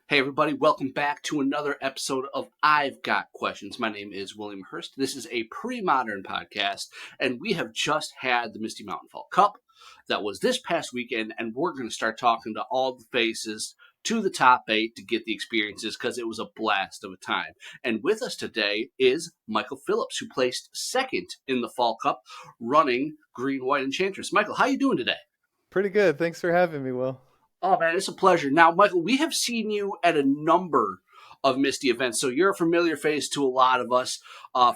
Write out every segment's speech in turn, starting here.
Hey, everybody, welcome back to another episode of I've Got Questions. My name is William Hurst. This is a pre-modern podcast, and we have just had the Misty Mountain Fall Cup that was this past weekend, and we're going to start talking to all the faces to the top eight to get the experiences because it was a blast of a time. And with us today is Michael Phillips, who placed second in the Fall Cup running Green, White, Enchantress. Michael, how you doing today? Pretty good. Thanks for having me, Will. Oh, man, it's a pleasure. Now, Michael, we have seen you at a number of Misty events, so you're a familiar face to a lot of us.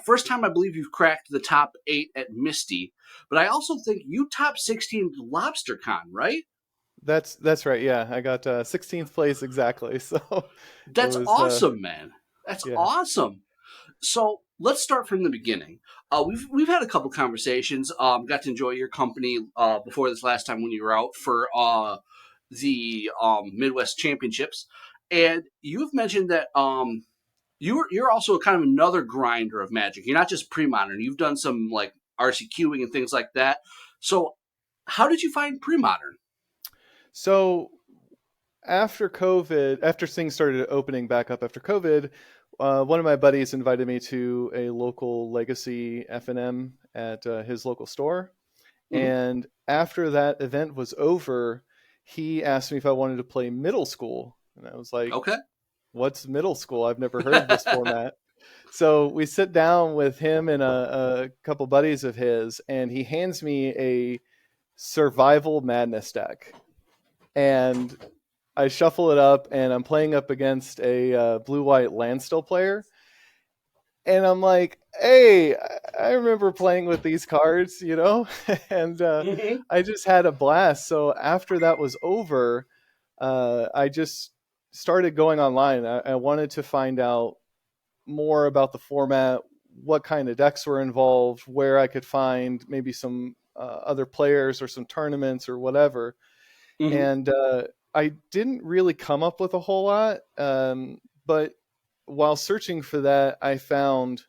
First time I believe you've cracked the top eight at Misty, but I also think you top 16 LobsterCon, right? That's right. Yeah, I got 16th place exactly. So it That's was awesome, man. That's yeah. awesome. So let's start from the beginning. We've had a couple conversations. Got to enjoy your company before this last time when you were out for the Midwest Championships, and you've mentioned that you're also kind of another grinder of Magic. You're not just pre-modern. You've done some like RCQing and things like that. So how did you find pre-modern? So after COVID, after things started opening back up after COVID, one of my buddies invited me to a local Legacy F&M at his local store. Mm-hmm. And after that event was over, he asked me if I wanted to play middle school. And I was like, Okay. what's middle school? I've never heard of this format. So we sit down with him and a couple buddies of his, and he hands me a survival madness deck. And I shuffle it up, and I'm playing up against a blue-white landstill player. And I'm like, hey, I remember playing with these cards, and Mm-hmm. I just had a blast. So after that was over, I just started going online. I wanted to find out more about the format, what kind of decks were involved, where I could find maybe some other players or some tournaments or whatever. Mm-hmm. And I didn't really come up with a whole lot. But while searching for that, I found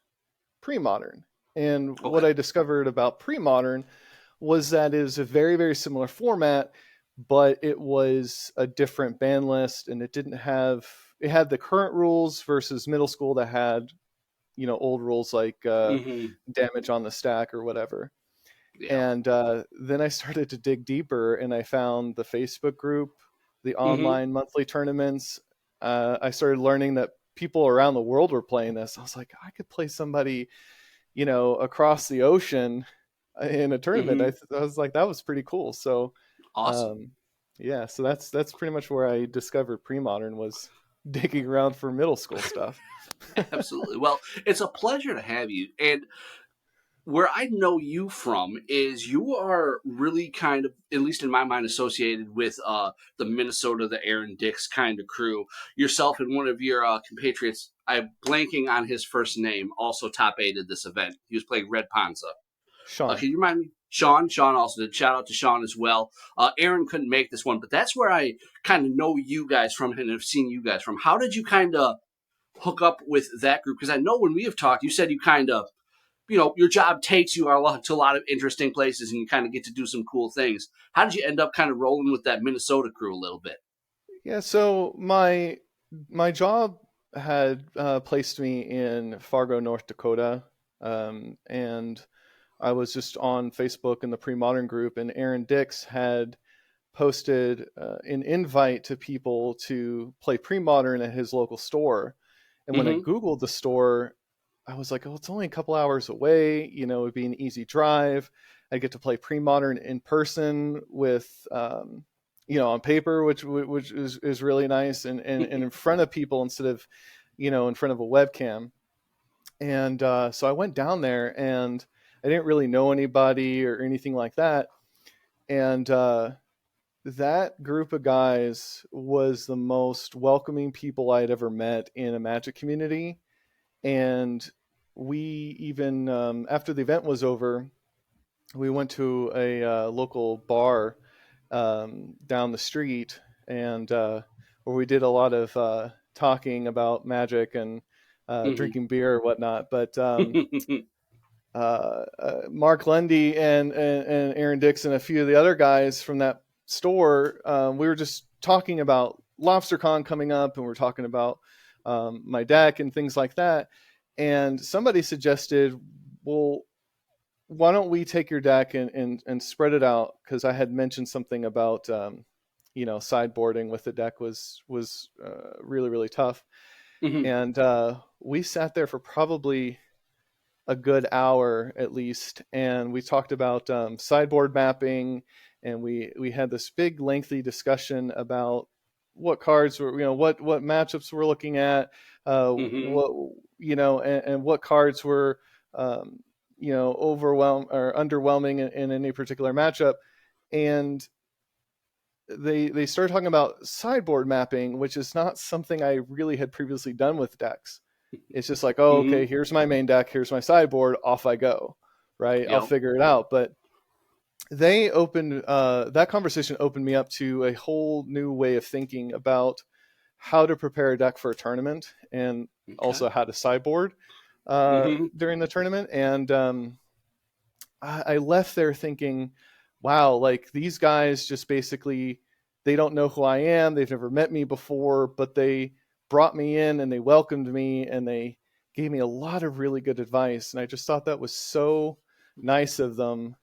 pre-modern. And what Okay. I discovered about pre-modern was that it is a very, very similar format, but it was a different ban list, and it had the current rules versus middle school that had, old rules like Mm-hmm. damage on the stack or whatever. Yeah. And then I started to dig deeper, and I found the Facebook group, the Mm-hmm. online monthly tournaments. I started learning that people around the world were playing this. I was like, I could play somebody, across the ocean in a tournament. Mm-hmm. I was like, that was pretty cool. So, Awesome. um, yeah, so that's pretty much where I discovered pre-modern, was digging around for middle school stuff. Absolutely. Well, it's a pleasure to have you. And where I know you from is you are really kind of, at least in my mind, associated with the Minnesota, the Aaron Dix kind of crew. Yourself and one of your compatriots, I'm blanking on his first name, also top aided this event. He was playing Red Panza. Sean. Can you remind me? Sean. Sean also did. Shout out to Sean as well. Aaron couldn't make this one, but that's where I kind of know you guys from and have seen you guys from. How did you kind of hook up with that group? Because I know when we have talked, you said you kind of, your job takes you to a lot of interesting places and you kind of get to do some cool things. How did you end up kind of rolling with that Minnesota crew a little bit? Yeah, so my job had placed me in Fargo, North Dakota, and I was just on Facebook in the pre-modern group, and Aaron Dix had posted an invite to people to play pre-modern at his local store. And when I Mm-hmm. Googled the store, I was like, oh, it's only a couple hours away. It'd be an easy drive. I get to play pre-modern in person with, on paper, which is really nice, and in front of people instead of, in front of a webcam. And so I went down there, and I didn't really know anybody or anything like that. And that group of guys was the most welcoming people I'd ever met in a Magic community. And we even, after the event was over, we went to a local bar down the street, and where we did a lot of talking about Magic and Mm-hmm. drinking beer or whatnot. But Mark Lundy and Aaron Dixon, a few of the other guys from that store, we were just talking about LobsterCon coming up, and we're talking about my deck and things like that. And somebody suggested, well, why don't we take your deck and spread it out? Because I had mentioned something about sideboarding with the deck was really really tough, Hmm. and we sat there for probably a good hour at least, and we talked about sideboard mapping, and we had this big lengthy discussion about what cards were, what matchups we're looking at, Hmm. what and what cards were um, overwhelm or underwhelming in any particular matchup. And they started talking about sideboard mapping, which is not something I really had previously done with decks. It's just like, oh, Hmm. okay, here's my main deck, here's my sideboard, off I go, right? I'll Yep. figure it out. But they opened that conversation opened me up to a whole new way of thinking about how to prepare a deck for a tournament, and Okay. also how to sideboard Hmm. during the tournament. And I left there thinking, wow, like these guys just basically, they don't know who I am. They've never met me before, but they brought me in and they welcomed me and they gave me a lot of really good advice. And I just thought that was so nice of them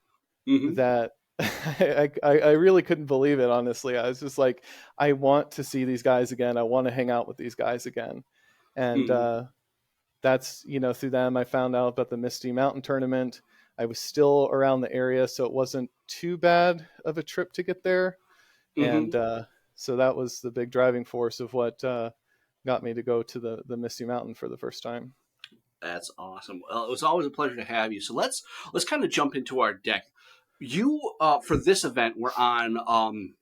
Hmm. that I really couldn't believe it, honestly. I was just like, I want to see these guys again. I want to hang out with these guys again. And Hmm. that's, through them I found out about the Misty Mountain tournament. I was still around the area, so it wasn't too bad of a trip to get there. And Hmm. so that was the big driving force of what got me to go to the Misty Mountain for the first time. That's awesome. Well, it was always a pleasure to have you. So let's kind of jump into our deck. You for this event we're on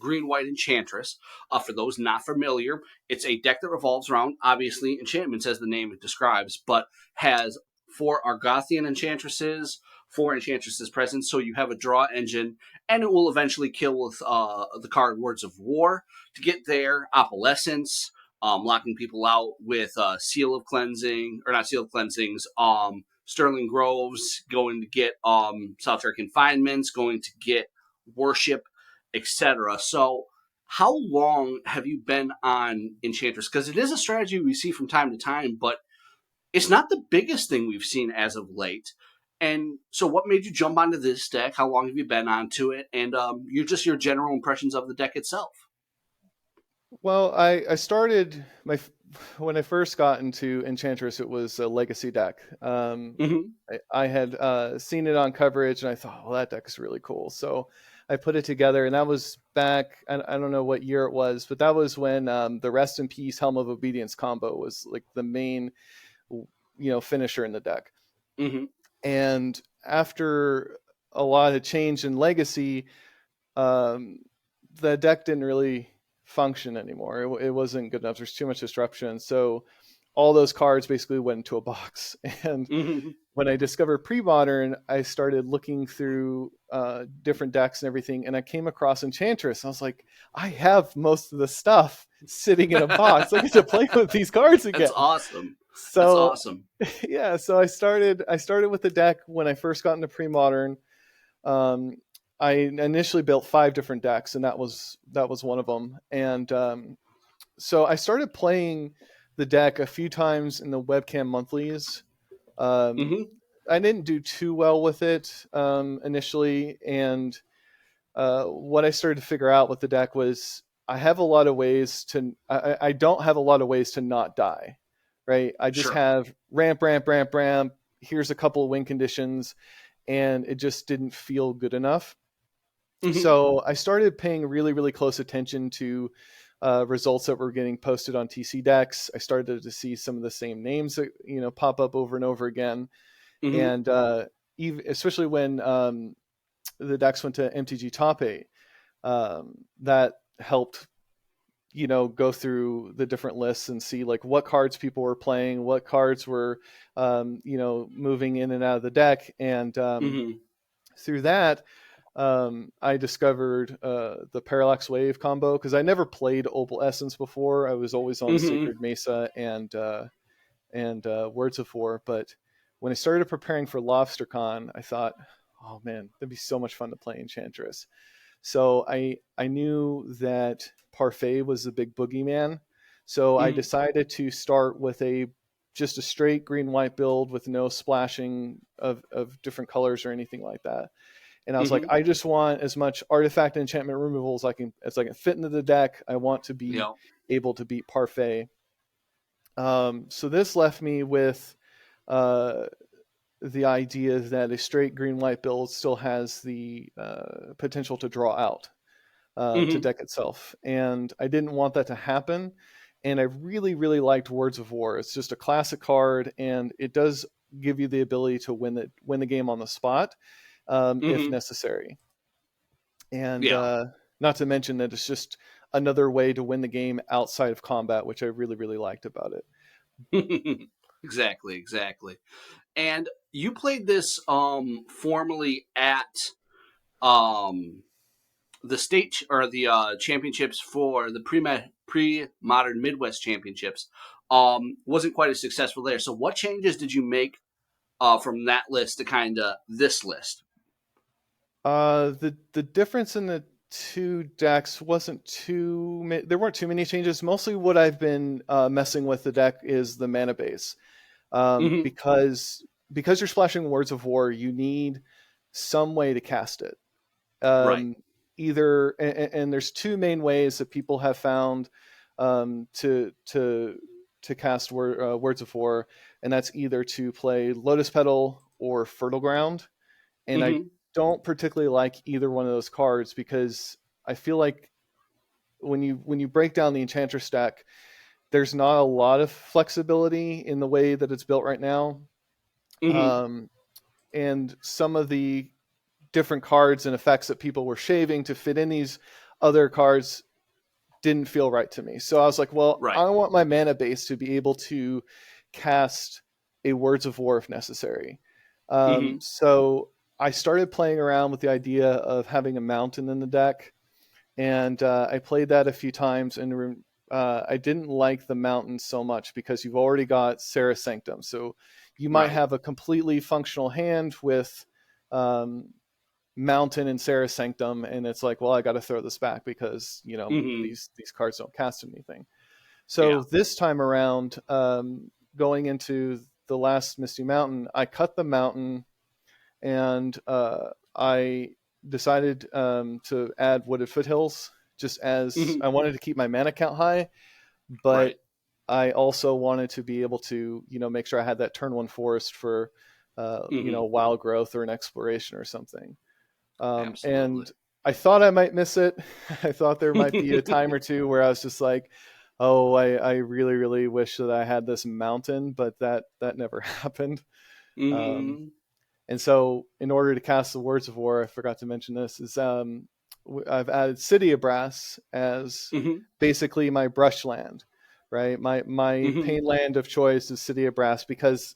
Green White Enchantress. For those not familiar, it's a deck that revolves around, obviously, enchantments as the name it describes, but has four Argothian enchantresses, four enchantresses present, so you have a draw engine, and it will eventually kill with the card Words of War. To get there, Opalescence, locking people out with Seal of Cleansing, or not Seal of Cleansings, Sterling Groves, going to get Solitary Confinements, going to get Worship, etc. So, how long have you been on Enchantress? Because it is a strategy we see from time to time, but it's not the biggest thing we've seen as of late. And so, what made you jump onto this deck? How long have you been onto it? And your general impressions of the deck itself. Well, I started when I first got into Enchantress, it was a legacy deck. Mm-hmm. I had seen it on coverage, and I thought, well, that deck is really cool. So I put it together, and that was back. I don't know what year it was, but that was when the Rest in Peace Helm of Obedience combo was like the main, finisher in the deck. Mm-hmm. And after a lot had changed in Legacy, um, the deck didn't really function anymore. It wasn't good enough. There's too much disruption. So all those cards basically went into a box. And Mm-hmm. when I discovered Premodern, I started looking through different decks and everything, and I came across Enchantress. I was like, I have most of the stuff sitting in a box. I get to play with these cards That's again. awesome. That's So awesome. yeah, so I started with the deck when I first got into Premodern. Um, I initially built 5 different decks, and that was one of them. And so I started playing the deck a few times in the webcam monthlies. Um, Mm-hmm. I didn't do too well with it initially, and what I started to figure out with the deck was I have a lot of ways to. I don't have a lot of ways to not die, right? I just Sure. have ramp, ramp, ramp, ramp. Here's a couple of win conditions, and it just didn't feel good enough. Mm-hmm. So I started paying really, really close attention to results that were getting posted on TC decks. I started to see some of the same names that pop up over and over again, Mm-hmm. and especially when the decks went to MTG Top 8, that helped go through the different lists and see like what cards people were playing, what cards were moving in and out of the deck, and Mm-hmm. through that I discovered the Parallax Wave combo, because I never played Opal Essence before. I was always on Mm-hmm. Sacred Mesa and Words of War. But when I started preparing for LobsterCon, I thought, oh man, that'd be so much fun to play Enchantress. So I knew that Parfait was the big boogeyman. So I Mhm. decided to start with just a straight green white build with no splashing of different colors or anything like that. And I was like, Mhm. I just want as much artifact and enchantment removal as I can fit into the deck. I want to be Yeah. able to beat Parfait. So this left me with uh, the idea that a straight green white build still has the potential to draw out to Mhm. deck itself, and I didn't want that to happen. And I really, really liked Words of War. It's just a classic card, and it does give you the ability to win the game on the spot if Mhm. necessary. And Yeah. not to mention that it's just another way to win the game outside of combat, which I really, really liked about it. Exactly. Exactly. And you played this formally at um the state or the championships for the pre modern Midwest championships. Wasn't quite as successful there. So what changes did you make from that list to kind of this list? The difference in the two decks wasn't there weren't too many changes. Mostly what I've been messing with the deck is the mana base. Hmm. Because you're splashing Words of War, you need some way to cast it. Right. Um, Either and there's two main ways that people have found um, to to to cast Words of War, and that's either to play Lotus Petal or Fertile Ground. And I Hmm. don't particularly like either one of those cards because I feel like when you break down the Enchantress deck, there's not a lot of flexibility in the way that it's built right now. Hmm. Um, and some of the different cards and effects that people were shaving to fit in these other cards didn't feel right to me. So I was like, well, Right. I want my mana base to be able to cast a Words of War if necessary. Hmm. So I started playing around with the idea of having a mountain in the deck, and I played that a few times, and I didn't like the mountain so much because you've already got Sarah Sanctum. So you might Right. have a completely functional hand with um, Mountain and Sarah Sanctum, and it's like, well, I got to throw this back because Hmm. these cards don't cast anything. Yeah. So this time around, going into the last Misty Mountain, I cut the mountain and I decided to add Wooded Foothills just as Hmm. I wanted to keep my mana count high, but Right. I also wanted to be able to, make sure I had that turn one forest for, Hmm. wild growth or an exploration or something. Absolutely. And I thought I might miss it. I thought there might be a time or two where I was just like, oh, I really, really wish that I had this mountain, but that never happened. Um, Hmm. and so, in order to cast the Words of War, I forgot to mention this is I've added City of Brass as Hmm. basically my brush land, right? My Hmm. pain land of choice is City of Brass because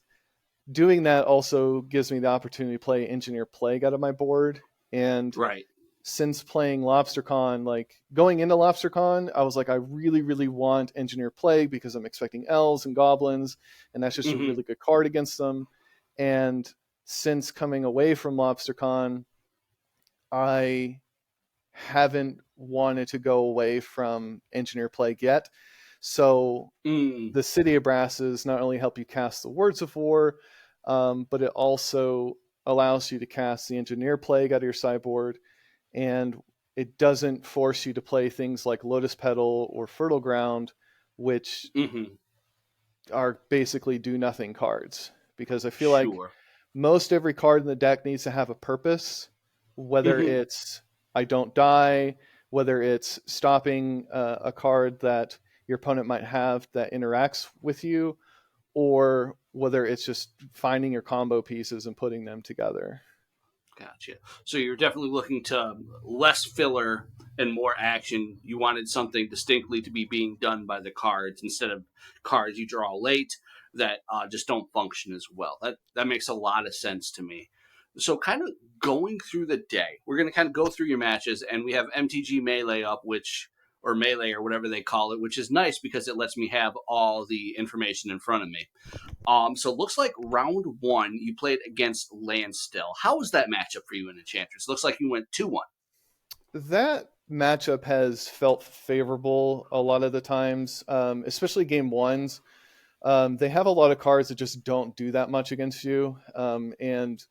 doing that also gives me the opportunity to play Engineer Plague out of my board. And Right. since playing LobsterCon, like going into LobsterCon, I was like, I really, really want Engineer Plague because I'm expecting elves and goblins, and that's just a Hmm. really good card against them. And since coming away from LobsterCon, I haven't wanted to go away from Engineer Plague yet. So Mm. the City of Brasses not only help you cast the Words of War, but it also allows you to cast the Engineer Plague out of your sideboard, and it doesn't force you to play things like Lotus Petal or Fertile Ground, which Hmm. are basically do nothing cards. Because I feel like Sure. most every card in the deck needs to have a purpose, whether Hmm. it's I don't die, whether it's stopping a card that your opponent might have that interacts with you, or whether it's just finding your combo pieces and putting them together. Gotcha. So you're definitely looking to less filler and more action. You wanted something distinctly to be being done by the cards instead of cards you draw late that just don't function as well. That makes a lot of sense to me. So kind of going through the day, we're going to kind of go through your matches, and we have MTG Melee up, which or Melee or whatever they call it, which is nice because it lets me have all the information in front of me. So it looks like round one you played against Landstill. How was that matchup for you in Enchantress? Looks like you went 2-1. that matchup has felt favorable a lot of the times, especially game ones. They have a lot of cards that just don't do that much against you, and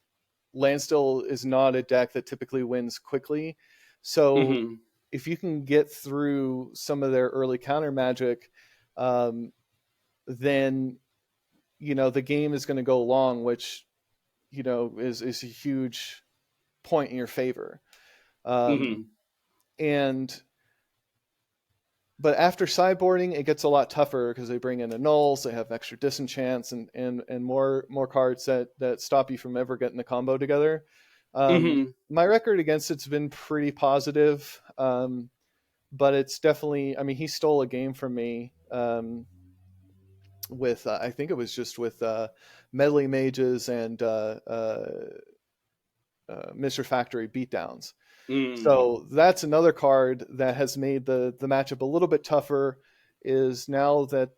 Landstill is not a deck that typically wins quickly. So Mm-hmm. if you can get through some of their early counter magic, um, then the game is going to go long, which is a huge point in your favor. Um, Mm-hmm. and but after sideboarding, it gets a lot tougher because they bring in annuls, they have extra disenchants, and more cards that stop you from ever getting the combo together. Mm-hmm. My record against it's been pretty positive, but it's definitely. I mean, he stole a game from me with I think it was just with Medley Mages and Mr. Factory beatdowns. Mm. So that's another card that has made the matchup a little bit tougher. Is now that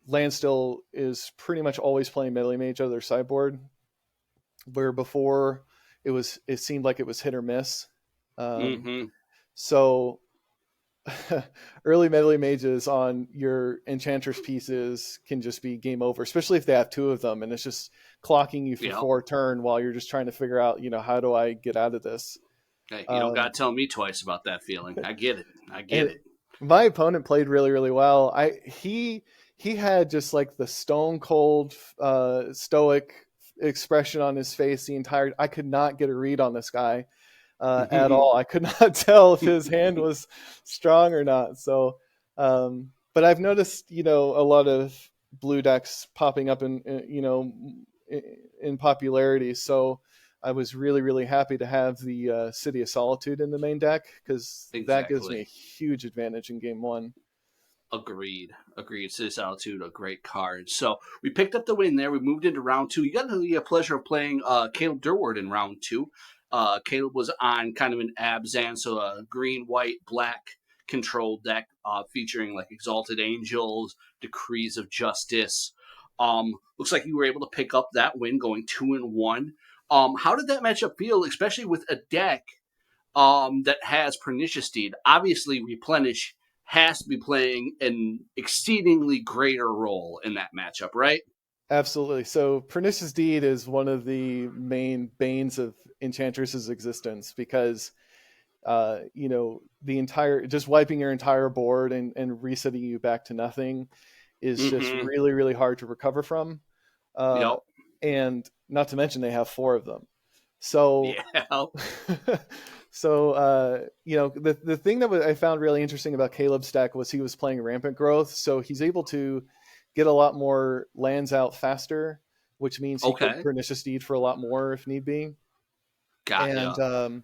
Landstill is pretty much always playing Melee Mage out of their sideboard, where before it seemed like it was hit or miss. Um, Mm-hmm. so early Melee Mages on your Enchantress pieces can just be game over, especially if they have two of them, and it's just clocking you for Yep. 4 turn while you're just trying to figure out, how do I get out of this? Hey, you don't Um, gotta tell me twice about that feeling. I get it. I get and it. my opponent played really really well. He had just like the stone cold stoic expression on his face the entire. I could not get a read on this guy at all. I could not tell if his hand was strong or not. So but I've noticed a lot of blue decks popping up in popularity. So I was really, really happy to have the City of Solitude in the main deck because that gives me a Exactly. huge advantage in game one. Agreed. Agreed. City Solitude, a great card. So we picked up the win there. We moved into round two. You got the pleasure of playing Caleb Durward in round two. Caleb was on kind of an Abzan, so a green, white, black control deck featuring like Exalted Angels, Decrees of Justice. Looks like you were able to pick up that win going 2-1. How did that matchup feel, especially with a deck that has Pernicious Deed? Obviously, Replenish has to be playing an exceedingly greater role in that matchup, right? Absolutely. So Pernicious Deed is one of the main banes of Enchantress's existence because the entire just wiping your entire board and resetting you back to nothing is just Mm-hmm. really really hard to recover from. Uh, Yep. and not to mention they have four of them. So Yeah. the thing that I found really interesting about Caleb's deck was he was playing rampant growth, so he's able to get a lot more lands out faster, which means he could Okay. pernicious deed for a lot more if need be. Got And ya.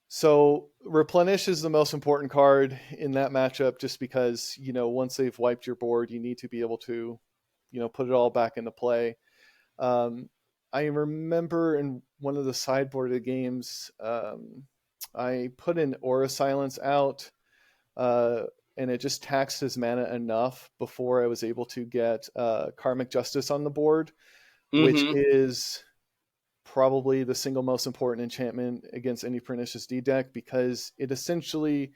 so replenish is the most important card in that matchup, just because once they've wiped your board, you need to be able to put it all back into play. Um, I remember in one of the sideboarded games, I put an Aura Silence out, uh, and it just taxed his mana enough before I was able to get Karmic Justice on the board, which Mm-hmm. is probably the single most important enchantment against any Pernicious D deck because it essentially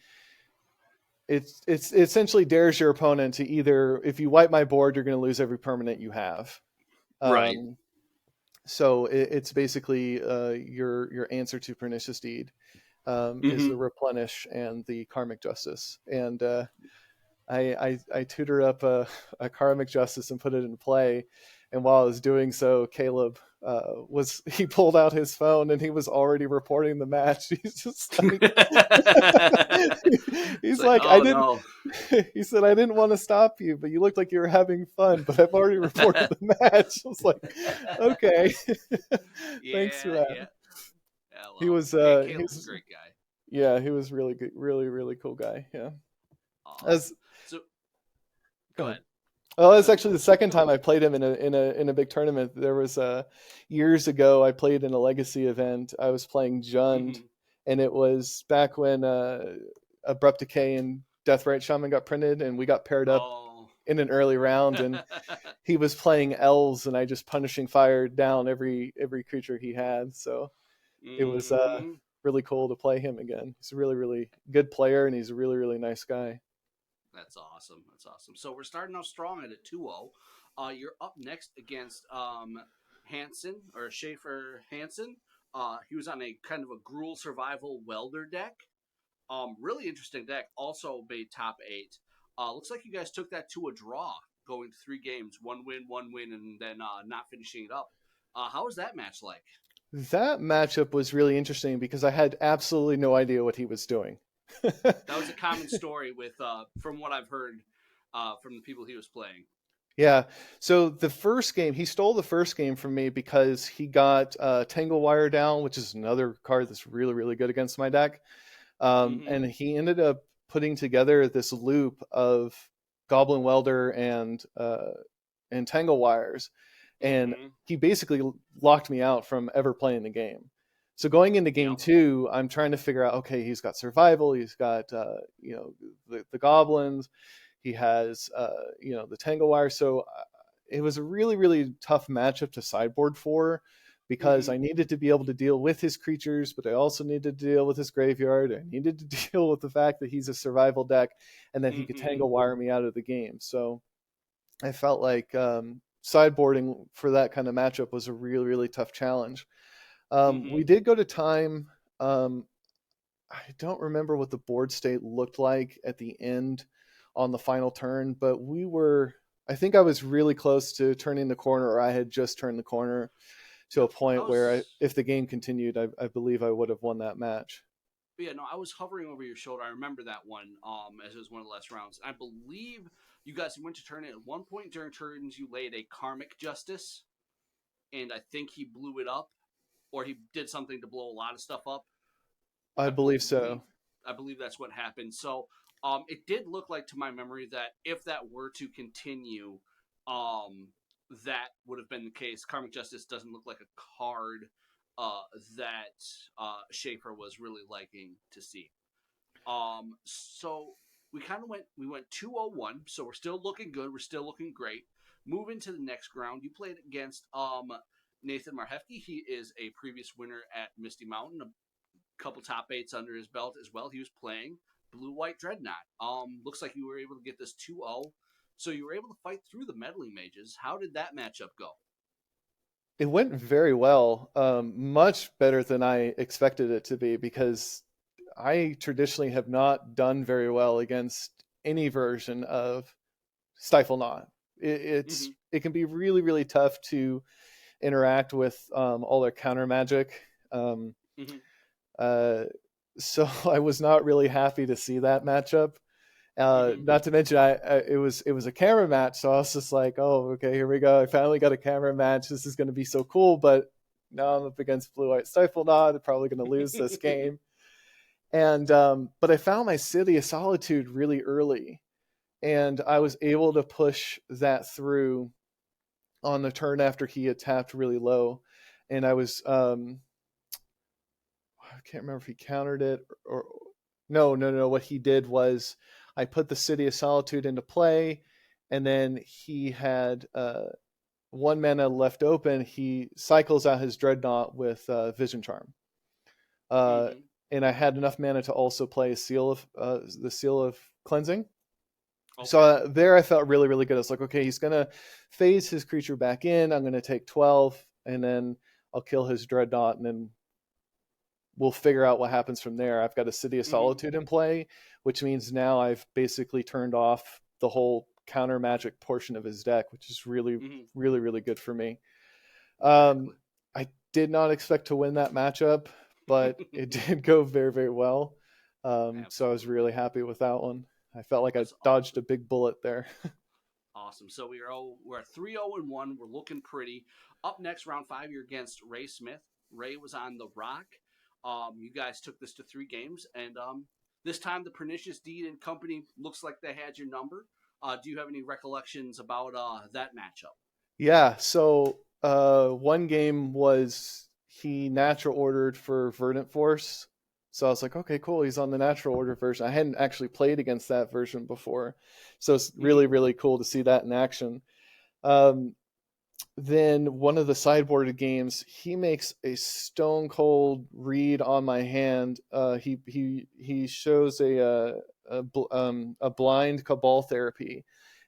dares your opponent to either, if you wipe my board, you're going to lose every permanent you have. Right. Um, So it's basically your answer to Pernicious Deed is the Mm-hmm. Replenish and the Karmic Justice. And I tutored up a Karmic Justice and put it in play. And while I was doing so, Caleb he pulled out his phone and he was already reporting the match. He's just like It's he's like, like I oh didn't. no. He said I didn't want to stop you, but you looked like you were having fun. But I've already reported the match. I was like, okay, thanks for Yeah, that. yeah. Yeah, He well, was hey, he Caleb's a was great guy. yeah, he was really good, really really cool guy. Yeah. Awesome. As So Go go ahead. ahead. Well, that's No, actually the second time I played him in a big tournament. There was years ago I played in a legacy event. I was playing Jund, mm-hmm. and it was back when Abrupt Decay and Deathrite Shaman got printed, and we got paired up Oh. in an early round, and he was playing elves, and I just punishing fire down every creature he had. So it was mm-hmm. really cool to play him again. He's a really, really good player, and he's a really, really nice guy. That's awesome. That's awesome. So we're starting off strong at a 2-0. You're up next against Hansen or Schaefer Hansen. He was on a kind of a gruel survival welder deck. Really interesting deck. Also made top eight. Looks like you guys took that to a draw, going 3 games, one win, and then not finishing it up. How was that match like? That matchup was really interesting because I had absolutely no idea what he was doing. That was a common story with, from what I've heard, from the people he was playing. Yeah. So the first game, he stole the first game from me because he got Tangle Wire down, which is another card that's really, really good against my deck. Mm-hmm. And he ended up putting together this loop of Goblin Welder and Tangle Wires, and Mm-hmm. he basically locked me out from ever playing the game. So going into game Yep. two, I'm trying to figure out, okay, he's got survival, he's got the goblins, he has the Tangle Wire. So it was a really, really tough matchup to sideboard for, because Mm-hmm. I needed to be able to deal with his creatures, but I also needed to deal with his graveyard. I needed to deal with the fact that he's a survival deck and that he could Mm-hmm. Tangle Wire me out of the game. So I felt like sideboarding for that kind of matchup was a really, really tough challenge. Mm-hmm. We did go to time. Um, I don't remember what the board state looked like at the end on the final turn, but I think I was really close to turning the corner, or I had just turned the corner to a Yep. I point where was. if the game continued, I believe I would have won that match. Yeah, no, I was hovering over your shoulder. I remember that one, as it was one of the last rounds. I believe you guys went to turn it at one point during turns. You laid a karmic justice, and I think he blew it up, or he did something to blow a lot of stuff up. I I believe believe so. I believe that's what happened. So it did look like to my memory that if that were to continue, um, that would have been the case. Karmic Justice doesn't look like a card that Schaefer was really liking to see. So we went 2-0-1, so we're still looking good. We're still looking great. Moving to the next round, you played against Nathan Marhefke. He is a previous winner at Misty Mountain, couple top eights under his belt as well. He was playing Blue White Dreadnought. Looks like you were able to get this 2-0. So you were able to fight through the meddling mages. How did that matchup go? It went very well, much better than I expected it to be, because I traditionally have not done very well against any version of Stifle Not. Mm-hmm. It can be really, really tough to interact with all their counter magic. Um, Mm-hmm. uh, so I was not really happy to see that matchup. Mm-hmm. Not to mention, it was a camera match, so I was just like, oh, okay, here we go. I finally got a camera match. This is going to be so cool. But now I'm up against Blue White Stifle Knot. I'm probably going to lose this game. And but I found my City of Solitude really early, and I Oh. was able to push that through on the turn after he had tapped really low, and I was I can't remember if he countered it or no, no, no. What he did was I put the City of Solitude into play, and then he had 1 mana left open. He cycles out his Dreadnought with Vision Charm, uh, Mm-hmm. and I had enough mana to also play the Seal of Cleansing. So Okay. there, I felt really, really good. I was like, okay, he's gonna phase his creature back in. I'm gonna take 12, and then I'll kill his Dreadnought, and then we'll figure out what happens from there. I've got a City of Mm-hmm. Solitude in play, which means now I've basically turned off the whole counter magic portion of his deck, which is really, Mm-hmm. really, really good for me. Um, Exactly. I did not expect to win that matchup, but it did go very, very well. So I was Absolutely. really happy with that one. I felt like I That's dodged awesome. a big bullet there. Awesome. So we're 3-0-1. We're looking pretty. Up next, round five, you're against Ray Smith. Ray was on the Rock. You guys took this to 3 games, and this time the Pernicious Deed and Company looks like they had your number. Do you have any recollections about that matchup? Yeah, so one game was he natural ordered for Verdant Force. So I was like, okay, cool. He's on the natural order version. I hadn't actually played against that version before. So it's really, Mm-hmm. really cool to see that in action. Um, then one of the sideboarded games, he makes a stone cold read on my hand. He shows a blind Cabal therapy,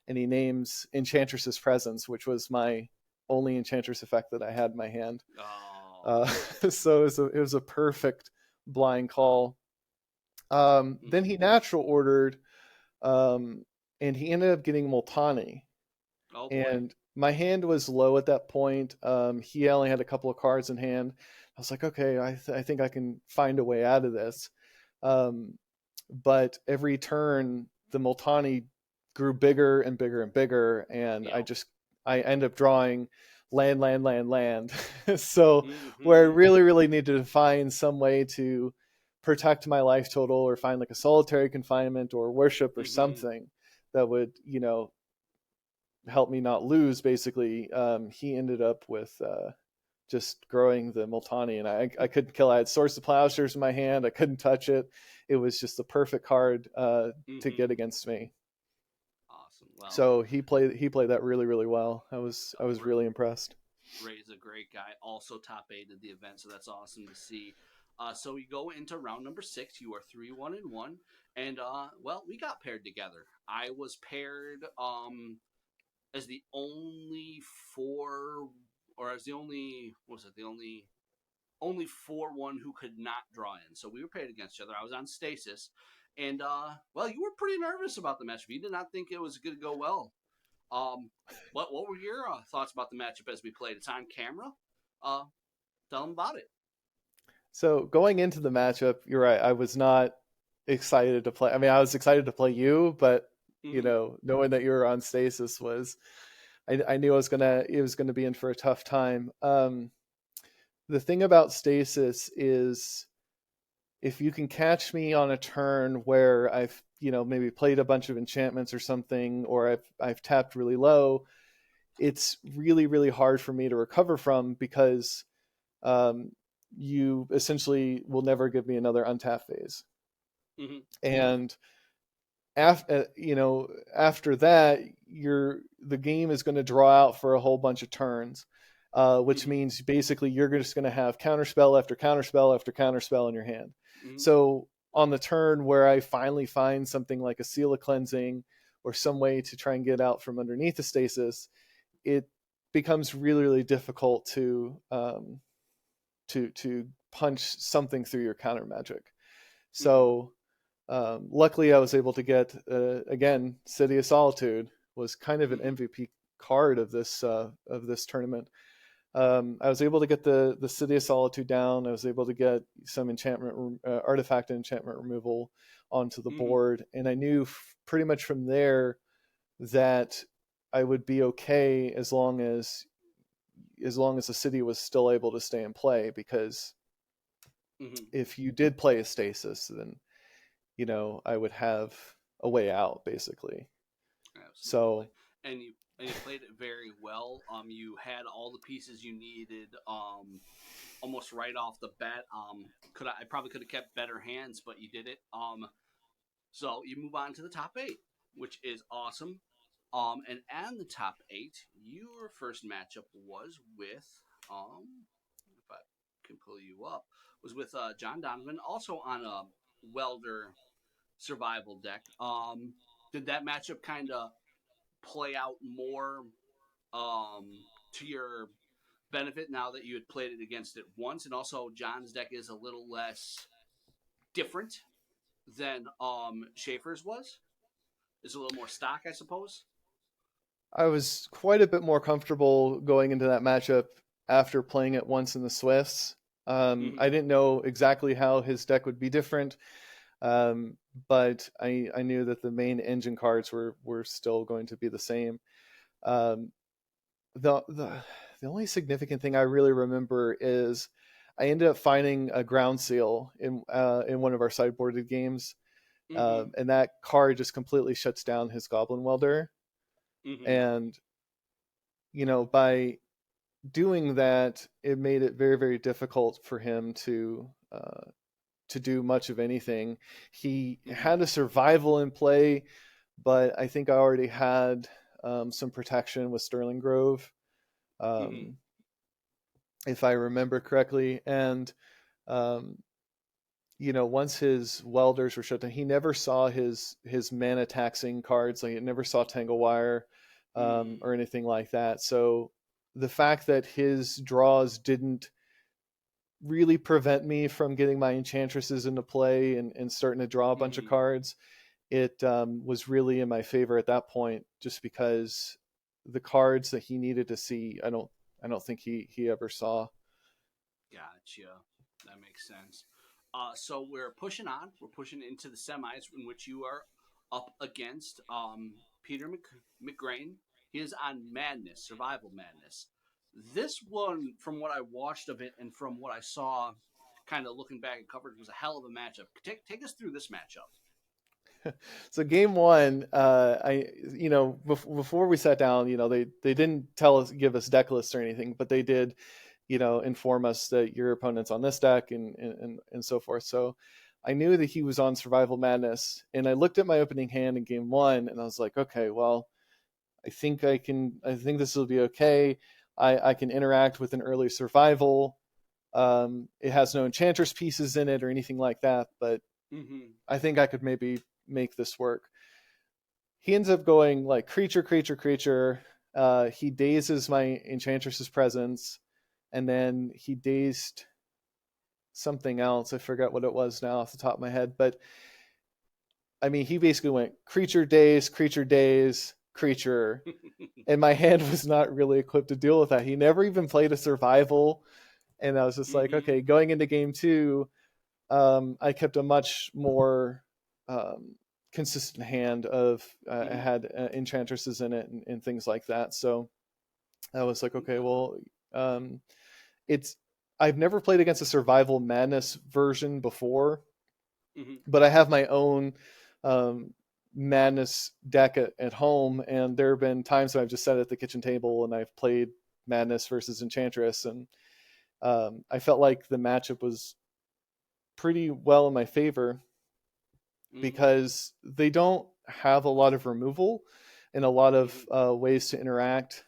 and he names Enchantress's Presence, which was my only Enchantress effect that I had in my hand. Oh. Uh, so it was a perfect blind call. Then Mm-hmm. he natural ordered, um, and he ended up getting Multani. Oh boy. And my hand was low at that point. He only had a couple of cards in hand. I was like, okay, I think I can find a way out of this. Um, but every turn, the Multani grew bigger and bigger and bigger, and Yep. I ended up drawing land, land, land, land. So where I Mm-hmm. really, really needed to find some way to protect my life total, or find like a solitary confinement or worship or Mm-hmm. something that would, help me not lose. Basically, he ended up with just growing the Multani, and I couldn't kill. I had Source of Plowshares in my hand. I couldn't touch it. It was just the perfect card to Mm-hmm. get against me. Awesome. Well, So he played that really, really well. I was Ray, really impressed. Ray's a great guy. Also top eight at the event, so that's awesome to see. So we go into round number 6. You are 3-1-1, and well, we got paired together. I was paired as the only four, or as the only, what was it? The only 4-1 who could not draw in. So we were paired against each other. I was on stasis, and well, you were pretty nervous about the matchup. You did not think it was going to go well. What were your thoughts about the matchup as we played? It's on camera. Uh, tell them about it. So going into the matchup, you're right. I was not excited to play. I mean, I was excited to play you, but Mm-hmm. knowing that you were on stasis was, I knew it was gonna be in for a tough time. The thing about stasis is, if you can catch me on a turn where I've maybe played a bunch of enchantments or something, or I've tapped really low, it's really, really hard for me to recover from, because um, you essentially will never give me another untap phase. Mm-hmm. And after that, the game is going to draw out for a whole bunch of turns, which Mm-hmm. means basically you're just going to have counterspell after counterspell after counterspell in your hand. Mm-hmm. So on the turn where I finally find something like a Seal of Cleansing, or some way to try and get out from underneath the stasis, it becomes really, really difficult to punch something through your counter magic. Mm-hmm. So luckily, I was able to get, again, City of Solitude was kind of an Mm-hmm. MVP card of this tournament. I was able to get the City of Solitude down. I was able to get some artifact and enchantment removal onto the Mm-hmm. board, and I knew pretty much from there that I would be okay, as long as the city was still able to stay in play. Because Mm-hmm. if you did play a stasis, then I would have a way out, basically. Absolutely. So And you played it very well. You had all the pieces you needed. Almost right off the bat. I probably could have kept better hands, but you did it. So you move on to the top eight, which is awesome. And the top eight, your first matchup was with if I can pull you up, was with John Donovan, also on a welder survival deck. Did that matchup kind of play out more to your benefit now that you had played it against it once? And also, John's deck is a little less different than Schaefer's was. It's a little more stock, I suppose. I was quite a bit more comfortable going into that matchup after playing it once in the Swiss. Mm-hmm. I didn't know exactly how his deck would be different, um, but I knew that the main engine cards were still going to be the same. Um, the the the only significant thing I really remember is I ended up finding a ground seal in one of our sideboarded games, Mm-hmm. and that card just completely shuts down his Goblin Welder. Mm-hmm. And by doing that, it made it very, very difficult for him to do much of anything. He Mm-hmm. had a survival in play, but I think I already had some protection with Sterling Grove. Mm-hmm. um, if I remember correctly. And um, once his welders were shut down, he never saw his mana taxing cards. Like, he never saw Tangle Wire Mm. or anything like that. So the fact that his draws didn't really prevent me from getting my enchantresses into play and starting to draw a bunch of Mm-hmm. cards, it was really in my favor at that point, just because the cards that he needed to see, I don't think he ever saw. Gotcha. That makes sense. So we're pushing on. We're pushing into the semis in which you are up against Peter McGrain. He is on Madness, Survival Madness. This one, from what I watched of it and from what I saw, kind of looking back and covered, was a hell of a matchup. Take us through this matchup. So game one, before we sat down, they didn't give us deck lists or anything, but they did, inform us that your opponent's on this deck and so forth. So I knew that he was on Survival Madness, and I looked at my opening hand in game one, and I was like, okay, well, I think this will be okay. I can interact with an early survival. It has no enchantress pieces in it or anything like that, but Mm-hmm. I think I could maybe make this work. He ends up going like creature, creature, creature. He dazes my enchantress's presence, and then he dazed something else. I forget what it was now off the top of my head, but I mean, he basically went creature, daze, creature, and my hand was not really equipped to deal with that. He never even played a survival, and I was just like, Mm-hmm. okay, going into game two, I kept a much more um, consistent hand of I Mm-hmm. had enchantresses in it and things like that. So I was like, okay, Okay. well, um, it's I've never played against a Survival Madness version before, Mm-hmm. but I have my own um, Madness deck at home, and there have been times when I've just sat at the kitchen table and I've played Madness versus Enchantress, and I felt like the matchup was pretty well in my favor Mm-hmm. because they don't have a lot of removal and a lot of Mm-hmm. ways to interact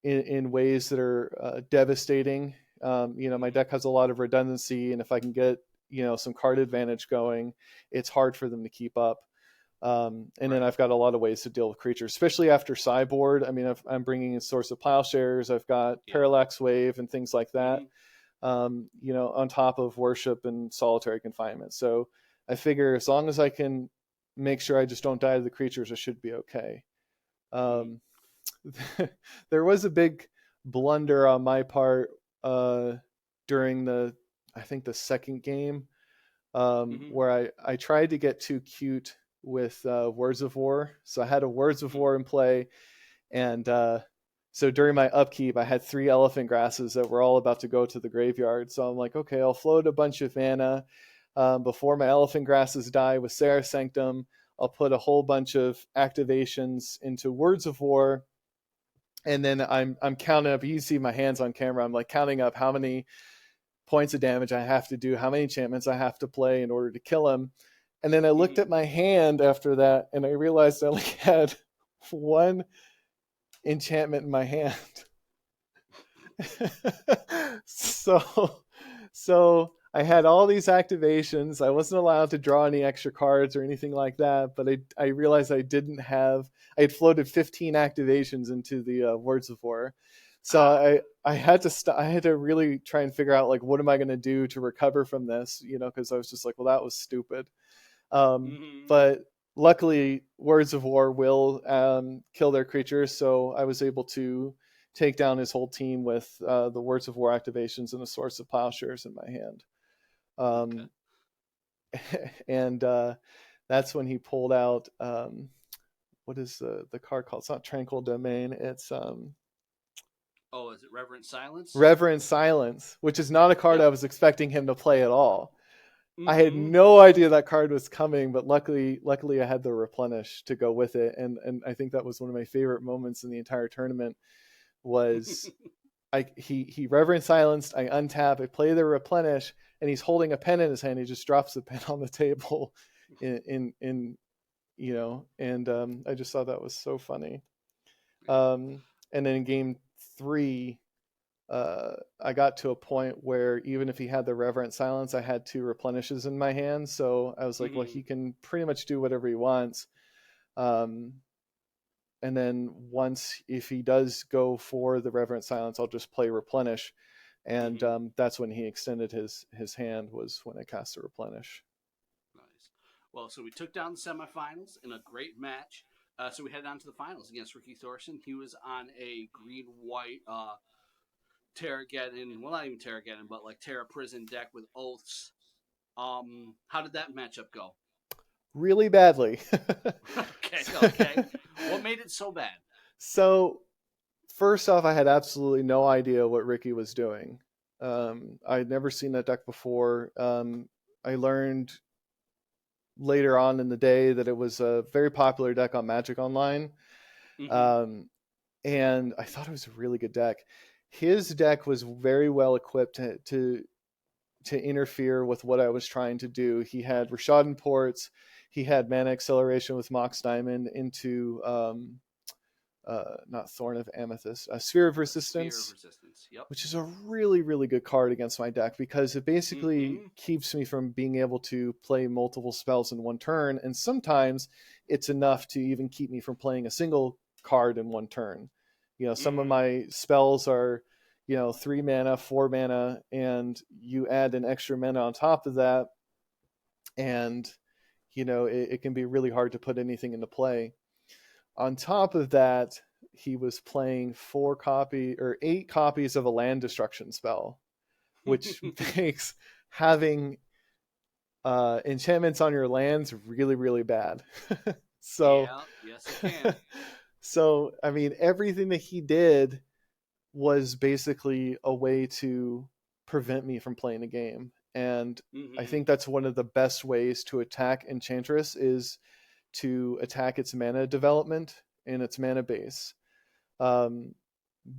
in ways that are devastating. My Mm-hmm. deck has a lot of redundancy, and if I can get some card advantage going, it's hard for them to keep up. And then Right. I've got a lot of ways to deal with creatures, especially after sideboard. I mean, I'm bringing in Source of Plowshares, I've got Yeah. Parallax Wave and things like that. Mm-hmm. On top of Worship and Solitary Confinement. So I figure as long as I can make sure I just don't die to the creatures, I should be okay. Mm-hmm. Um, there was a big blunder on my part during I think the second game, Mm-hmm. where I tried to get too cute with Words of War. So I had a Words of Mm-hmm. War in play, and so during my upkeep, I had 3 elephant grasses that were all about to go to the graveyard. So I'm like, okay, I'll float a bunch of mana before my elephant grasses die with Sarah Sanctum. I'll put a whole bunch of activations into Words of War, and then I'm counting up. You see my hands on camera. I'm like counting up how many points of damage I have to do, how many enchantments I have to play in order to kill him. And then I looked Mm-hmm. at my hand after that, and I realized I only had one enchantment in my hand. so so I had all these activations. I wasn't allowed to draw any extra cards or anything like that, but I realized I had floated 15 activations into the Words of War. So Ah. I had to I had to really try and figure out like what am I going to do to recover from this, because I was just like, well, that was stupid. Mm-hmm. But luckily, Words of War will kill their creatures, so I was able to take down his whole team with the Words of War activations and a Source of Plowshares in my hand. Okay. Um, and that's when he pulled out what is the card called? It's not Tranquil Domain. It's Oh, is it Reverent Silence? Reverent Silence, which is not a card Yep. I was expecting him to play at all. I had Mm-hmm. no idea that card was coming, but luckily I had the replenish to go with it, and I think that was one of my favorite moments in the entire tournament. Was he reverent silenced? I untap, I play the replenish, and he's holding a pen in his hand. He just drops the pen on the table, in and I just thought that was so funny. Yeah. And then in game three, I got to a point where even if he had the reverent silence, I had two replenishes in my hand. So I was like, well, Mm-hmm. he can pretty much do whatever he wants. Um, and then once, if he does go for the reverent silence, I'll just play replenish. And Mm-hmm. that's when he extended his hand, was when I cast the replenish. Nice. Well, so we took down the semifinals in a great match. So we headed on to the finals against Ricky Thorson. He was on a green white Terrageddon, well, not even Terrageddon, but like Terra Prison deck with oaths. How did that matchup go? Really badly. Okay, okay. What made it so bad? So first off, I had absolutely no idea what Ricky was doing. I'd never seen that deck before. I learned later on in the day that it was a very popular deck on Magic Online, Mm-hmm. um, and I thought it was a really good deck. His deck was very well equipped to interfere with what I was trying to do. He had Rashadan ports. He had mana acceleration with Mox Diamond into not Thorn of Amethyst, Sphere of Sphere of Resistance, Resistance. Yep. which is a really, really good card against my deck because it basically Mm-hmm. keeps me from being able to play multiple spells in one turn. And sometimes it's enough to even keep me from playing a single card in one turn. Some of Mm-hmm. my spells are, 3 mana, 4 mana, and you add an extra mana on top of that. And, it can be really hard to put anything into play. On top of that, he was playing 8 copies of a land destruction spell, which makes having enchantments on your lands really, really bad. so, Yeah. Yes, it can. so I mean, everything that he did was basically a way to prevent me from playing the game. And I Mm-hmm. think that's one of the best ways to attack Enchantress is to attack its mana development and its mana base. Um,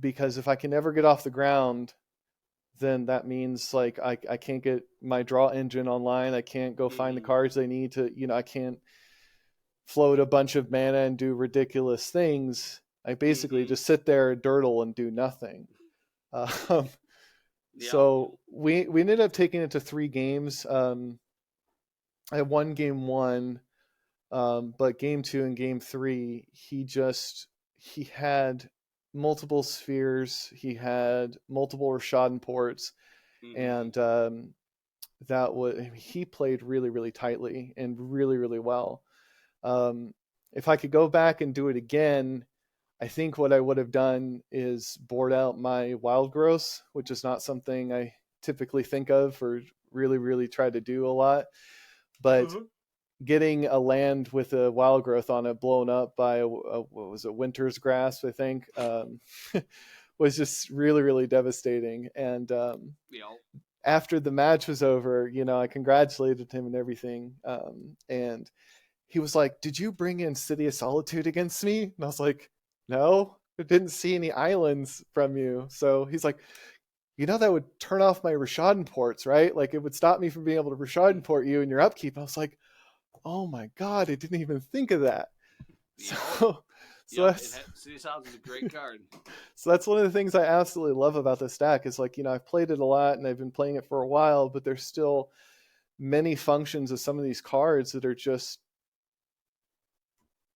because if I can never get off the ground, then that means like I can't get my draw engine online. I can't go find the Mm-hmm. cards I need to, I can't float a bunch of mana and do ridiculous things. I basically Mm-hmm. just sit there and durdle and do nothing. Um, Yep. so we ended up taking it to 3 games. I won game one, but game two and game three, he had multiple spheres, he had multiple Rashadan ports, Mm-hmm. and he played really, really tightly and really, really well. Um, if I could go back and do it again, I think what I would have done is board out my wild growth, which is not something I typically think of or really, really try to do a lot. But Uh-huh. getting a land with a wild growth on it blown up by what was it, Winter's Grasp, I think, was just really, really devastating. And Yep. after the match was over, I congratulated him and everything. And he was like, "Did you bring in City of Solitude against me?" And I was like, "No, I didn't see any islands from you." So he's like, that would turn off my Rashadan ports, right? Like it would stop me from being able to Rashadan port you in your upkeep. I was like, "Oh my god, I didn't even think of that." Yep. So, so Yep. that's City Sounds is a great card. so that's one of the things I absolutely love about this deck is like, I've played it a lot and I've been playing it for a while, but there's still many functions of some of these cards that are just,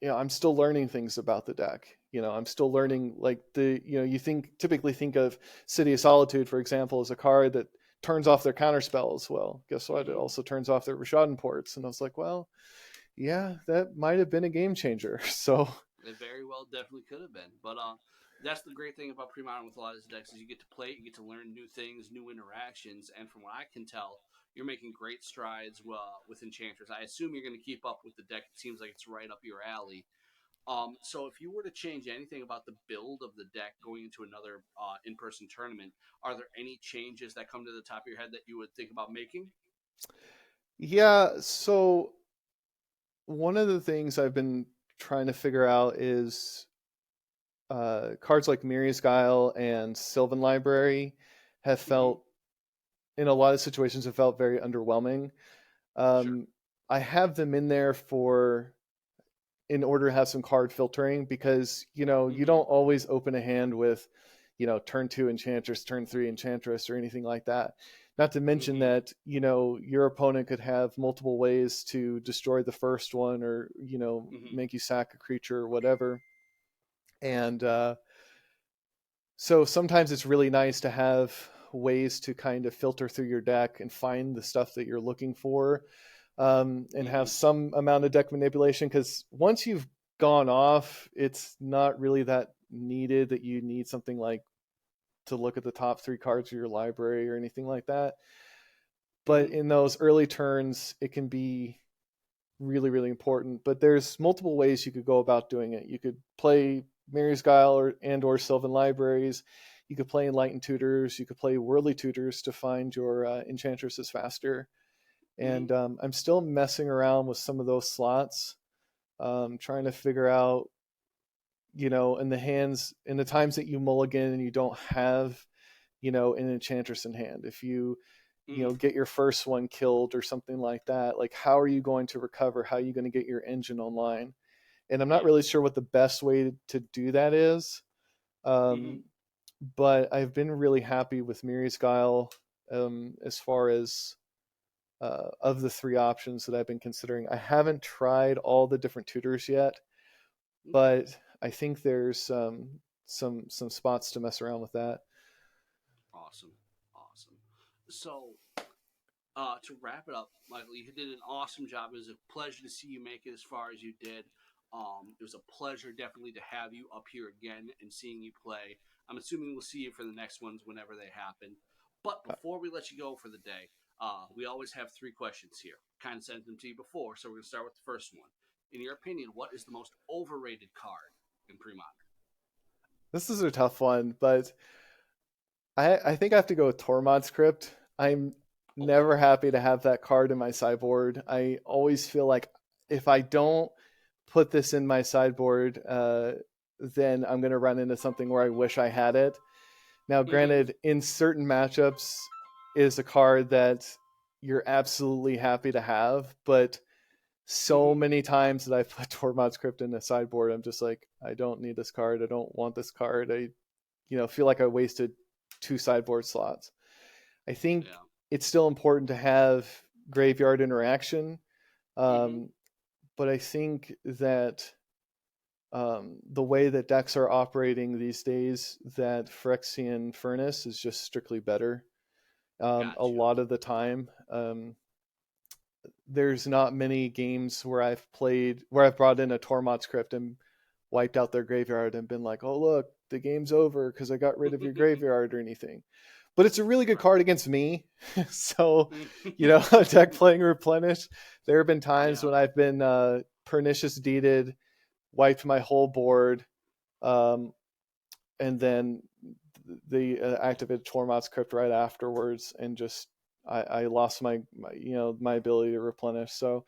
I'm still learning things about the deck. I'm still learning like you typically think of City of Solitude, for example, as a card that turns off their counter spells. Well, guess what? It Mm-hmm. also turns off their Rashadan ports. And I was like, well, yeah, that might have been a game changer. So It very well definitely could have been. But that's the great thing about pre-modern with a lot of these decks is you get to play it, you get to learn new things, new interactions, and from what I can tell, you're making great strides with Enchantress. I assume you're going to keep up with the deck. It seems like it's right up your alley. So if you were to change anything about the build of the deck going into another in-person tournament, are there any changes that come to the top of your head that you would think about making? yeah, so one of the things I've been trying to figure out is cards like Miri's Guile and Sylvan Library have Mm-hmm. felt, in a lot of situations, have felt very underwhelming. Sure. Um, I have them in there for in order to have some card filtering, because you know you Mm-hmm. don't always open a hand with, you know, turn 2 Enchantress, turn 3 Enchantress, or anything like that. Not to mention Mm-hmm. that, you know, your opponent could have multiple ways to destroy the first one, or, you know, Mm-hmm. make you sack a creature or whatever. And so sometimes it's really nice to have ways to kind of filter through your deck and find the stuff that you're looking for, and have Mm-hmm. some amount of deck manipulation. Because once you've gone off, it's not really that needed that you need something like to look at the top 3 cards of your library or anything like that. But Mm-hmm. in those early turns, it can be really, really important. But there's multiple ways you could go about doing it. You could play Mary's Guile or Sylvan Libraries. You could play Enlightened Tutors. You could play Worldly Tutors to find your Enchantresses faster. Mm-hmm. And I'm still messing around with some of those slots, trying to figure out, you know, in the times that you mulligan and you don't have, you know, an Enchantress in hand. If you, you Mm-hmm. know, get your first one killed or something like that, like how are you going to recover? How are you going to get your engine online? And I'm not Yeah. really sure what the best way to do that is. Mm-hmm. Um, but I've been really happy with Miri's Guile, as far as of the 3 options that I've been considering. I haven't tried all the different tutors yet, Okay. but I think there's some spots to mess around with that. Awesome. Awesome. So, to wrap it up, Michael, you did an awesome job. It was a pleasure to see you make it as far as you did. It was a pleasure, definitely, to have you up here again and seeing you play. I'm assuming we'll see you for the next ones whenever they happen. But before we let you go for the day, we always have 3 questions here. Kind of sent them to you before, so we're going to start with the first one. In your opinion, what is the most overrated card in pre-modern? This is a tough one, but I think I have to go with Tormod's Crypt. I'm Okay. never happy to have that card in my sideboard. I always feel like if I don't put this in my sideboard, then I'm going to run into something where I wish I had it. Now, Mm-hmm. granted, in certain matchups, is a card that you're absolutely happy to have, but so Mm-hmm. many times that I've put Tormod's Crypt in a sideboard, I'm just like, I don't need this card. I don't want this card. I, you know, feel like I wasted 2 sideboard slots. I think Yeah. it's still important to have graveyard interaction, Mm-hmm. um, but I think that the way that decks are operating these days, that Phyrexian Furnace is just strictly better. A Gotcha. lot of the time, there's not many games where I've brought in a Tormod's Crypt and wiped out their graveyard and been like, oh look, the game's over because I got rid of your graveyard or anything. But it's a really good Right. card against me. So, you know, deck playing Replenish. There have been times Yeah. when I've been pernicious deeded, wiped my whole board, um, and then the activated Tormod's Crypt right afterwards, and just I lost my you know my ability to replenish. So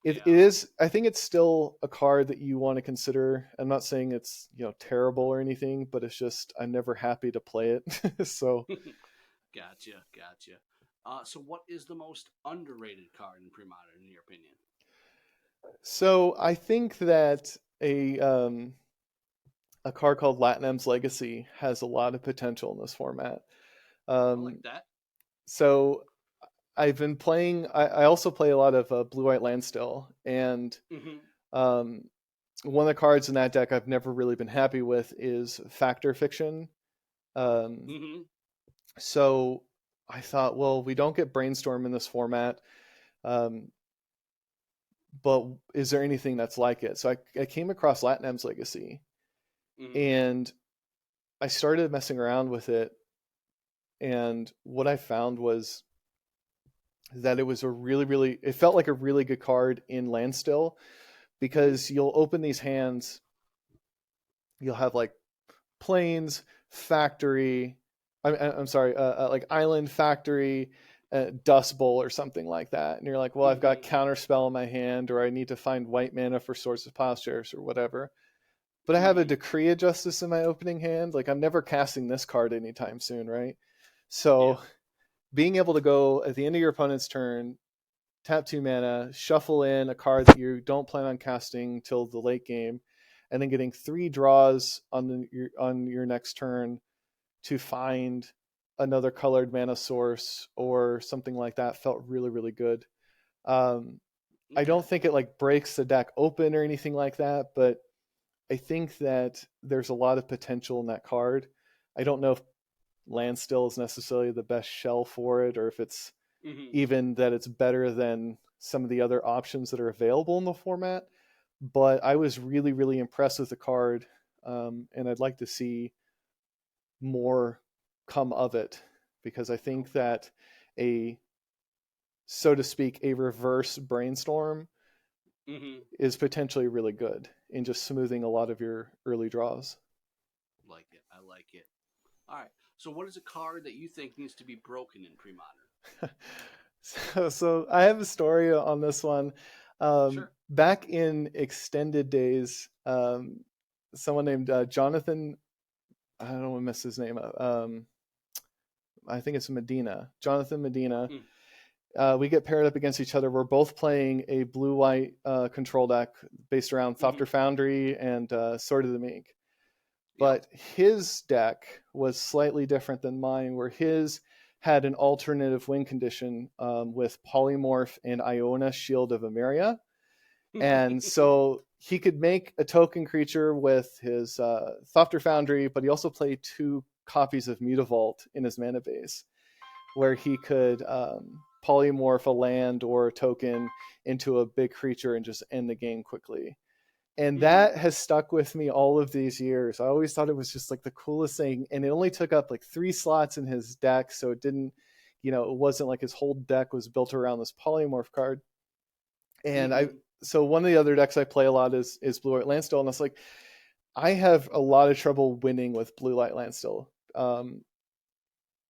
it Yeah. is. I think it's still a card that you want to consider. I'm not saying it's, you know, terrible or anything, but it's just I'm never happy to play it. So Gotcha. Gotcha. So, what is the most underrated card in pre-modern, in your opinion? I think that a card called Latinum's Legacy has a lot of potential in this format. I like Um, that. so I've been playing. I also play a lot of Blue White Land still, and Mm-hmm. um, one of the cards in that deck I've never really been happy with is Factor Fiction. Um, Mm-hmm. so I thought, well, we don't get Brainstorm in this format, um, but is there anything that's like it? So I came across Latinum's Legacy, Mm-hmm. and I started messing around with it, and what I found was that it was a it felt like a really good card in land still, Mm-hmm. because you'll open these hands, you'll have like plains, factory, I'm sorry, like island, factory, dust bowl or something like that, and you're like, well, I've got Mm-hmm. counterspell in my hand, or I need to find white mana for Swords of Plowshares or whatever, but I have a Mm-hmm. Decree of Justice in my opening hand. Like, I'm never casting this card anytime soon, right? So Yeah. being able to go at the end of your opponent's turn, tap 2 mana, shuffle in a card that you don't plan on casting till the late game, and then getting 3 draws on your next turn to find another colored mana source or something like that felt really, really good. I Okay. don't think it like breaks the deck open or anything like that, but I think that there's a lot of potential in that card. I don't know if Landstill is necessarily the best shell for it, or if it's Mm-hmm. even that it's better than some of the other options that are available in the format. But I was really, really impressed with the card, and I'd like to see more come of it, because I think Okay. that a, so to speak, a reverse brainstorm Mm-hmm. is potentially really good in just smoothing a lot of your early draws. Like it. I like it. All right. So, what is a card that you think needs to be broken in pre-modern? So I have a story on this one. Sure. Back in extended days, someone named Jonathan, I don't want to mess his name up. I think it's Medina, Jonathan Medina. Mm. We get paired up against each other. We're both playing a blue-white control deck based around Mm-hmm. Thopter Foundry and Sword of the Meek. Yep. But his deck was slightly different than mine, where his had an alternative win condition with Polymorph and Iona Shield of Emeria. And so he could make a token creature with his Thopter Foundry, but he also played 2 copies of Mutavault in his mana base, where he could polymorph a land or a token into a big creature and just end the game quickly. And Mm-hmm. that has stuck with me all of these years. I always thought it was just like the coolest thing. And it only took up like 3 slots in his deck. So it didn't, it wasn't like his whole deck was built around this polymorph card. And Mm-hmm. so one of the other decks I play a lot is Blue White Landstill. And it's like, I have a lot of trouble winning with Blue Light Landstill.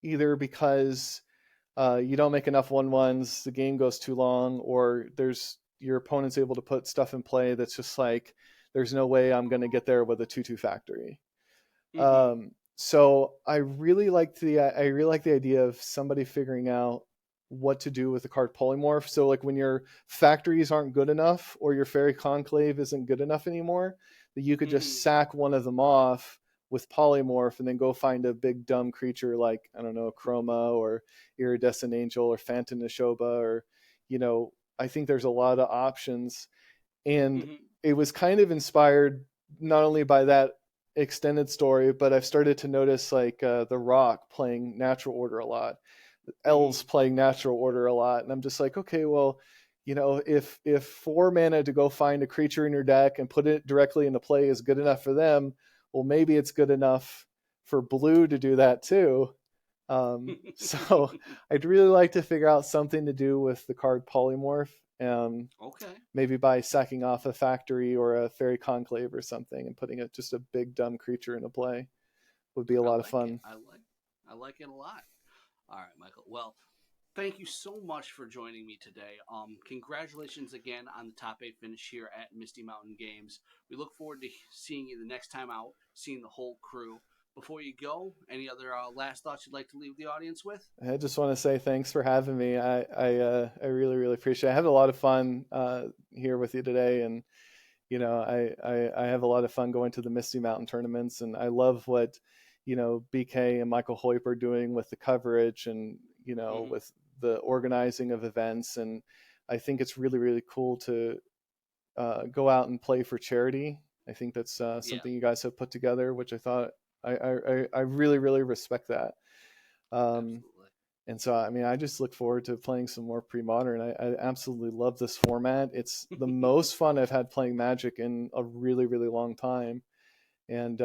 Either because you don't make enough 1/1s, the game goes too long, or your opponent's able to put stuff in play that's just like, there's no way I'm going to get there with a 2/2 factory. Mm-hmm. So I really like the idea of somebody figuring out what to do with the card polymorph. So like when your factories aren't good enough or your fairy conclave isn't good enough anymore, that you could Mm-hmm. just sack one of them off with polymorph and then go find a big dumb creature like, I don't know, Chroma or Iridescent Angel or Phantom Neshoba, or I think there's a lot of options. And Mm-hmm. it was kind of inspired not only by that extended story, but I've started to notice like the Rock playing Natural Order a lot, Mm-hmm. Elves playing Natural Order a lot, and I'm just like, okay, well, if 4 mana to go find a creature in your deck and put it directly into play is good enough for them, well, maybe it's good enough for blue to do that too. So I'd really like to figure out something to do with the card polymorph. Okay. Maybe by sacking off a factory or a fairy conclave or something and putting just a big dumb creature into play would be a I lot of like it. fun. I like it a lot. All right, Michael. Well, thank you so much for joining me today. Congratulations again on the top 8 finish here at Misty Mountain Games. We look forward to seeing you the next time out, seeing the whole crew. Before you go, any other last thoughts you'd like to leave the audience with? I just want to say thanks for having me. I really, really appreciate it. I had a lot of fun here with you today, and I have a lot of fun going to the Misty Mountain tournaments, and I love what BK and Michael Hoyp are doing with the coverage, and Mm-hmm. with the organizing of events. And I think it's really, really cool to go out and play for charity. I think that's Yeah, something you guys have put together, which I thought I really, really respect that. Um, absolutely. and so, I mean, I just look forward to playing some more pre-modern. I absolutely love this format. It's the most fun I've had playing Magic in a really, really long time. And,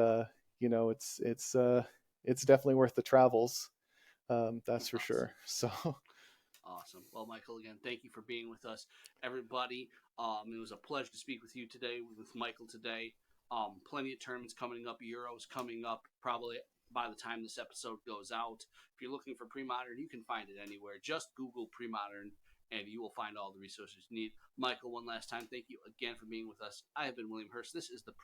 it's definitely worth the travels. That's for Awesome. sure. So Awesome. Well, Michael, again, thank you for being with us, everybody. It was a pleasure to speak with you today, with Michael today. Plenty of tournaments coming up, Euros coming up, probably by the time this episode goes out. If you're looking for pre-modern, you can find it anywhere. Just Google pre-modern, and you will find all the resources you need. Michael, one last time, thank you again for being with us. I have been William Hurst. This is the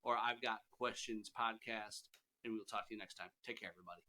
I've Got Questions podcast, and we will talk to you next time. Take care, everybody.